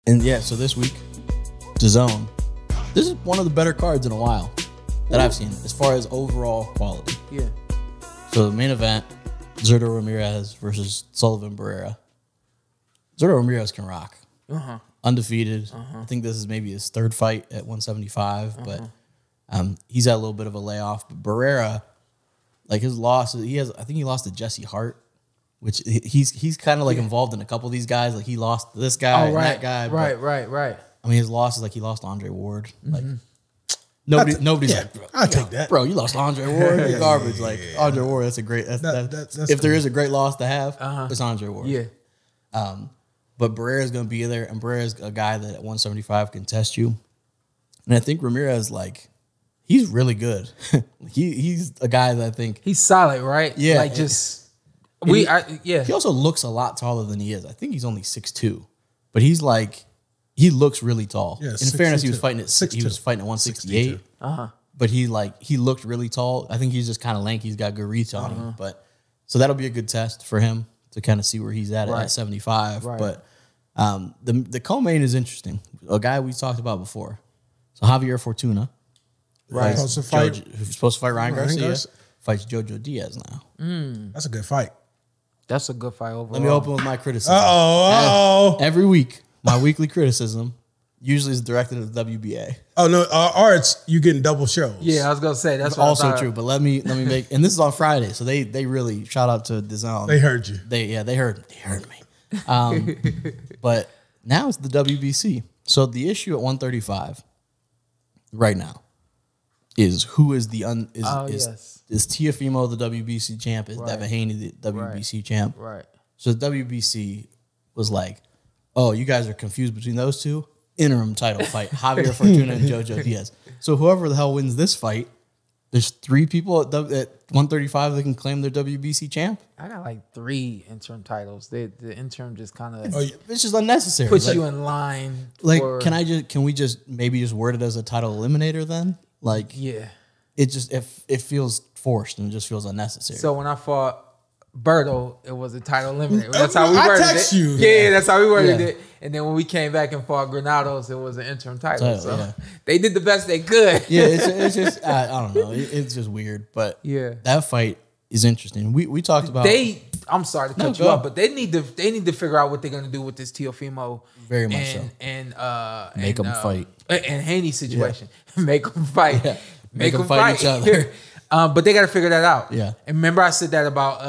And yeah, so this week, DAZN. This is one of the better cards in a while that I've seen as far as overall quality. Yeah. So the main event, Zurdo Ramirez versus Sullivan Barrera. Zurdo Ramirez can rock. Undefeated. I think this is maybe his third fight at 175, but he's had a little bit of a layoff. But Barrera, like his losses, I think he lost to Jesse Hart, which he's kind of like involved in a couple of these guys. Like he lost to this guy and that guy. Right. I mean, his losses, like he lost to Andre Ward. Like nobody's like, bro, I'll take that. Bro, you lost to Andre Ward. You're garbage. Like Andre Ward, that's a great. That's if there is a great loss to have, it's Andre Ward. Yeah. But Barrera's going to be there, and Barrera's a guy that at 175 can test you. And I think Ramirez, like, he's really good. He's a guy that I think he's solid, right? Yeah, like He also looks a lot taller than he is. I think he's only 6'2", but he's like he looks really tall. Yeah, in fairness, he was fighting at 168. But he looked really tall. I think he's just kind of lanky. He's got good reach on him. But so that'll be a good test for him to kind of see where he's at 75. Right. But the co-main is interesting. A guy we talked about before. So Javier Fortuna, Right. who's supposed to fight Ryan Garcia, fights Jojo Diaz now. That's a good fight. That's a good fight overall. Let me open with my criticism. Every week, my weekly criticism usually is directed at the WBA. Oh no, or it's you getting double shows. Yeah, I was gonna say that's also true. But let me make, and this is on Friday, so they really shout out to DAZN. They heard you. They heard me. But now it's the WBC. So the issue at 135 right now is who is the is Teofimo the WBC champ? Is Devin Haney the WBC champ? Right. So the WBC was like, oh, you guys are confused between those two? Interim title fight, Javier Fortuna and Jojo Diaz. So whoever the hell wins this fight, there's 3 people at 135 that can claim their WBC champ. I got like 3 interim titles. The interim just kind of it's just unnecessary. Puts you in line. Like, can we just maybe just word it as a title eliminator then? Like, yeah, it just it feels forced and it just feels unnecessary. So when I fought Berto, it was a title eliminator. That's how we worded it. You. Yeah, that's how we worded it. And then when we came back and fought Granados, it was an interim title. So they did the best they could. Yeah, it's just I don't know. It's just weird, but that fight is interesting. We talked about I'm sorry to cut you off, but they need to figure out what they're gonna do with this Teofimo very much and make them fight and Haney situation. Make them fight. Yeah. Make them fight each other. But they got to figure that out. Yeah. And remember, I said that about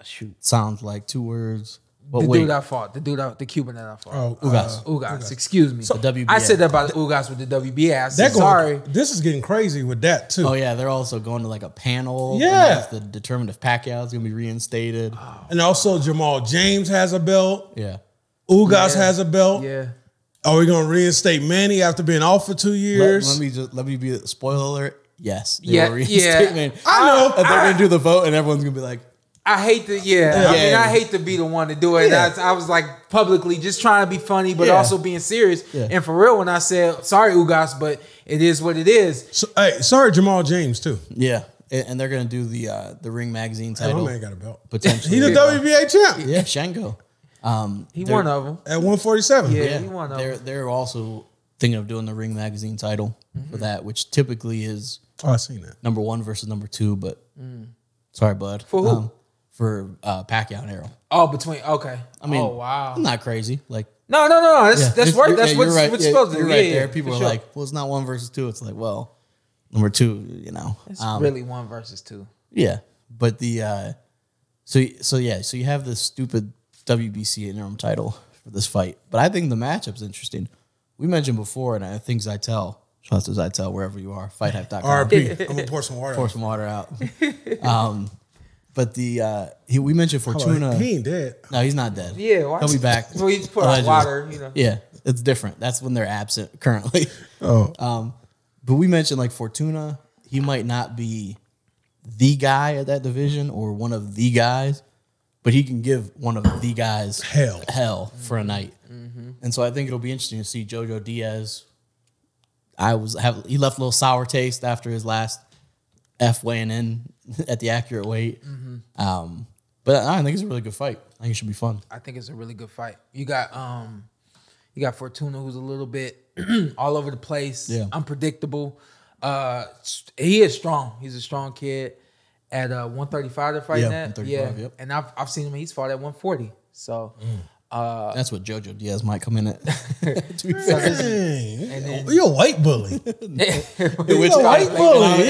shoot. Sounds like 2 words. But the dude I fought, the Cuban that I fought. Oh, Ugas. Excuse me. So the WBA. I said that about Ugas with the WBA. I said, sorry. This is getting crazy with that too. Oh yeah, they're also going to like a panel. Yeah. To determine if Pacquiao is going to be reinstated. Oh. And also Jamal James has a belt. Yeah. Ugas has a belt. Yeah. Are we going to reinstate Manny after being off for 2 years? Let me be spoiler alert. Yes. Yeah. Manny. I know. And they're going to do the vote and everyone's going to be like, I hate to, I mean, I hate to be the one to do it. Yeah. I was like publicly just trying to be funny, but also being serious. Yeah. And for real, when I said, sorry, Ugas, but it is what it is. So, hey, sorry, Jamal James, too. Yeah. And they're going to do the Ring Magazine title. My man got a belt. Potentially. He's a WBA champ. Yeah, Shango. He one of them. At 147. Yeah, he one of them. They're also thinking of doing the Ring Magazine title for that, which typically is I've seen that. number 1 versus number 2, but sorry, bud. For who? For Pacquiao and Errol. Oh, wow. I mean, I'm not crazy. Like, no. That's what it's supposed to do. You're right there. People are like, well, it's not 1 versus 2. It's like, well, number 2, you know. It's really 1 versus 2. Yeah. But so you have this stupid WBC interim title for this fight. But I think the matchup's interesting. We mentioned before, and I think Zytel, shout out to Zytel, wherever you are, fighthype.com. RP. I'm going to pour some water out. Pour some water out. But we mentioned Fortuna. He ain't dead. No, he's not dead. Yeah, he'll be back. So he just put out water, you know. Yeah, it's different. That's when they're absent currently. But we mentioned like Fortuna, he might not be the guy at that division or one of the guys, but he can give one of the guys hell for a night. And so I think it'll be interesting to see Jojo Diaz. He left a little sour taste after his last weighing in at the accurate weight. But I think it's a really good fight. I think it should be fun. I think it's a really good fight. You got Fortuna, who's a little bit all over the place, unpredictable. He is strong. He's a strong kid. At 135, they're fighting at. 135, yep. And I've seen him. He's fought at 140. So that's what JoJo Diaz might come in at. To be fair, you're a white bully. You're a white bully.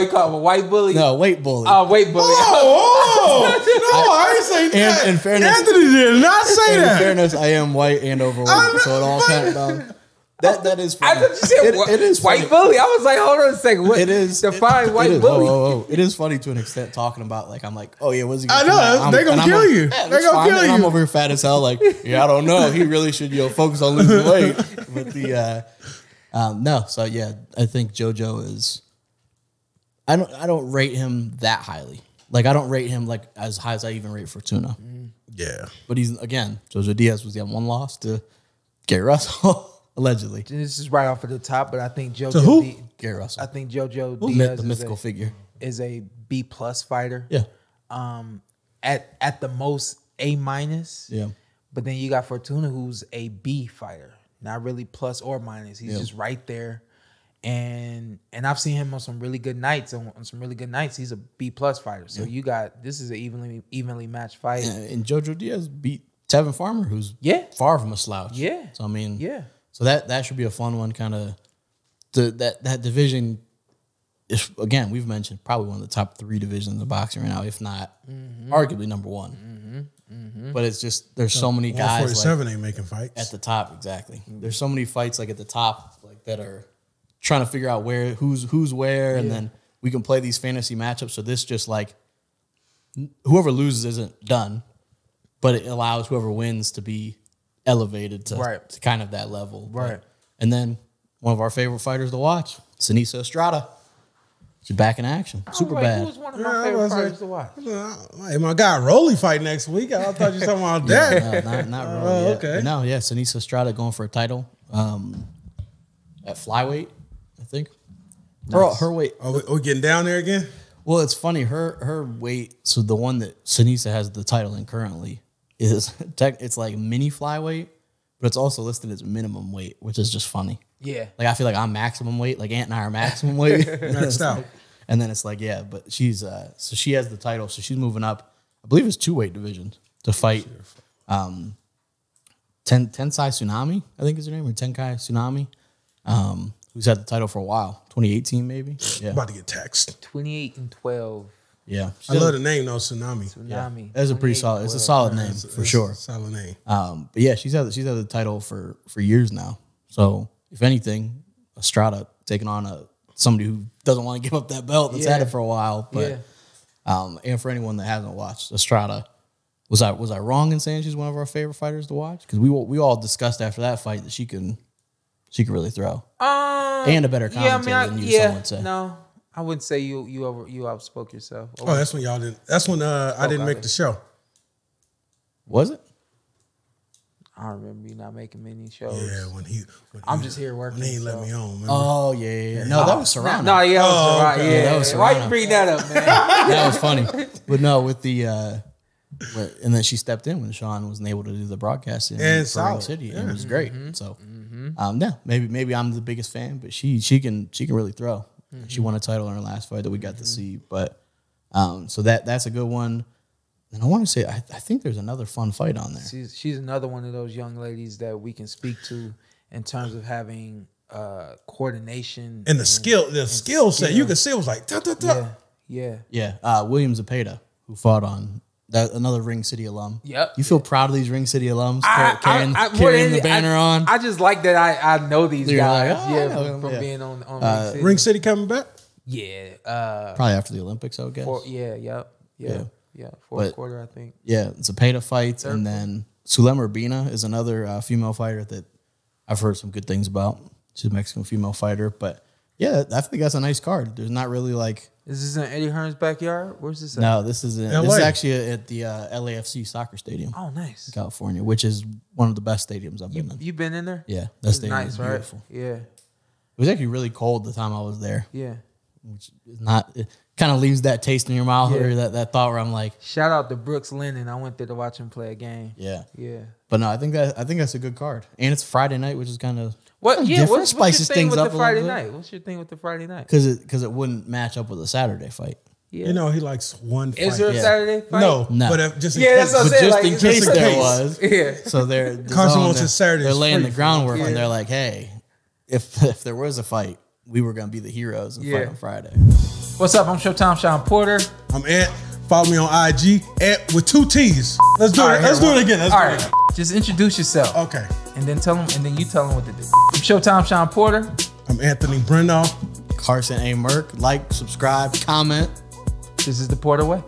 You call him a white bully? No, weight bully. Weight bully. No, I ain't saying that. In fairness, Anthony did not say that. In fairness, I am white and overweight, so it all kind of. That is funny. I thought you said it is white bully. I was like, hold on a second. What? It is define white bully. It is funny to an extent talking about like I'm like, oh yeah, what's he? I know they're gonna kill you. They're gonna kill you. I'm over here fat as hell. Like I don't know. He really should focus on losing weight. But the no, so yeah, I think JoJo is. I don't rate him that highly. Like I don't rate him like as high as I even rate Fortuna. Yeah, but he's again JoJo Diaz was the one loss to Gary Russell. Allegedly. This is right off of the top, but I think JoJo. To who? Gary Russell. I think JoJo Diaz, the mythical figure, is a B+ fighter. Yeah. At the most A-. Yeah. But then you got Fortuna, who's a B fighter, not really plus or minus. He's just right there, and I've seen him on some really good nights. On some really good nights, he's a B+ fighter. So you got this is an evenly matched fight. And JoJo Diaz beat Tevin Farmer, who's far from a slouch. Yeah. So I mean, So that should be a fun one. Kind of that division is, again, we've mentioned probably one of the top 3 divisions of boxing right now, if not arguably number 1. But it's just there's so many guys 147 ain't making fights at the top. Exactly. There's so many fights like at the top like that are trying to figure out where who's where, and then we can play these fantasy matchups. So this just like whoever loses isn't done, but it allows whoever wins to be elevated to kind of that level. Right. And then one of our favorite fighters to watch, Sinisa Estrada. She's back in action. Superbad. Who's one of my favorite fighters to watch? Hey, my guy Rolly fight next week. I thought you were talking about that. No, not Rolly yet. Okay. But no, Sinisa Estrada going for a title at flyweight, I think. Nice. Her weight. Are we getting down there again? Well, it's funny. Her weight, so the one that Sinisa has the title in currently, is it's like mini flyweight, but it's also listed as minimum weight, which is just funny. Yeah. Like I feel like I'm maximum weight, like Ant and I are maximum weight. Maxed out. And then it's like, but she's so she has the title, so she's moving up. I believe it's 2 weight divisions to fight Tensai Tsunami, I think is her name, or Tenkai Tsunami. Who's had the title for a while. 2018 maybe. Yeah. About to get taxed. 28-12. Yeah, I love the name though, Tsunami. Yeah. That's a pretty solid. It's a solid name for sure. Solid name. But yeah, she's had the title for years now. So if anything, Estrada taking on somebody who doesn't want to give up that belt that's had it for a while. But and for anyone that hasn't watched Estrada, was I wrong in saying she's one of our favorite fighters to watch? Because we all discussed after that fight that she can really throw and a better commentator than you. Some would say. No. I wouldn't say you outspoke yourself. Oh, that's when y'all didn't. That's when I didn't make the show. Was it? I don't remember you not making many shows. Yeah, when I'm just here working. When he let me on. Remember? Oh yeah. No, that was Serrano. No, that was Serrano. Okay. Yeah, that was Serrano. Why you bring that up, man? That was funny. But no, with the and then she stepped in when Shawn wasn't able to do the broadcast in Ring City, and it was great. So, maybe I'm the biggest fan, but she can really throw. She won a title in her last fight that we got to see, but so that's a good one. And I want to say I think there's another fun fight on there. She's another one of those young ladies that we can speak to in terms of having coordination and the skill set. You could see it was like Yeah. William Zepeda, who fought on that, another Ring City alum. Yep. You feel proud of these Ring City alums carrying the banner on? I just like that I know these guys. Like, from being on Ring City coming back. Yeah. Probably after the Olympics, I would guess. Fourth quarter, I think. Yeah, Zepeda fights, and then Sulem Urbina is another female fighter that I've heard some good things about. She's a Mexican female fighter, but yeah, I think that's a nice card. There's not really like. Is this in Eddie Hearn's backyard? Where's this at? No, this is actually at the LAFC soccer stadium. Oh, nice. In California, which is one of the best stadiums I've been in. You been in there? Yeah, that stadium nice, is beautiful. Right? Yeah. It was actually really cold the time I was there. Yeah. Which is not kind of leaves that taste in your mouth or that thought where I'm like, shout out to Brooks Lennon. I went there to watch him play a game. Yeah. Yeah. But no, I think that's a good card. And it's Friday night, which is kind of what's spices your thing things with up the Friday night? What's your thing with the Friday night? Because it wouldn't match up with a Saturday fight. Yeah. You know, he likes one fight. Is there a Saturday fight? No. But just in case. That's what I'm saying. Just in case there was. Yeah. So Carson wants his Saturday. They're laying the groundwork and they're like, hey, if there was a fight, we were going to be the heroes and fight on Friday. What's up? I'm Showtime Shawn Porter. I'm Ant. Follow me on IG, Ant with 2 T's. Let's do it. Let's do it again. All right. Just introduce yourself. Okay. And then you tell them what to do. I'm Showtime Shawn Porter. I'm Anthony Brenagh. Carson A. Merk. Like, subscribe, comment. This is the Porter Way.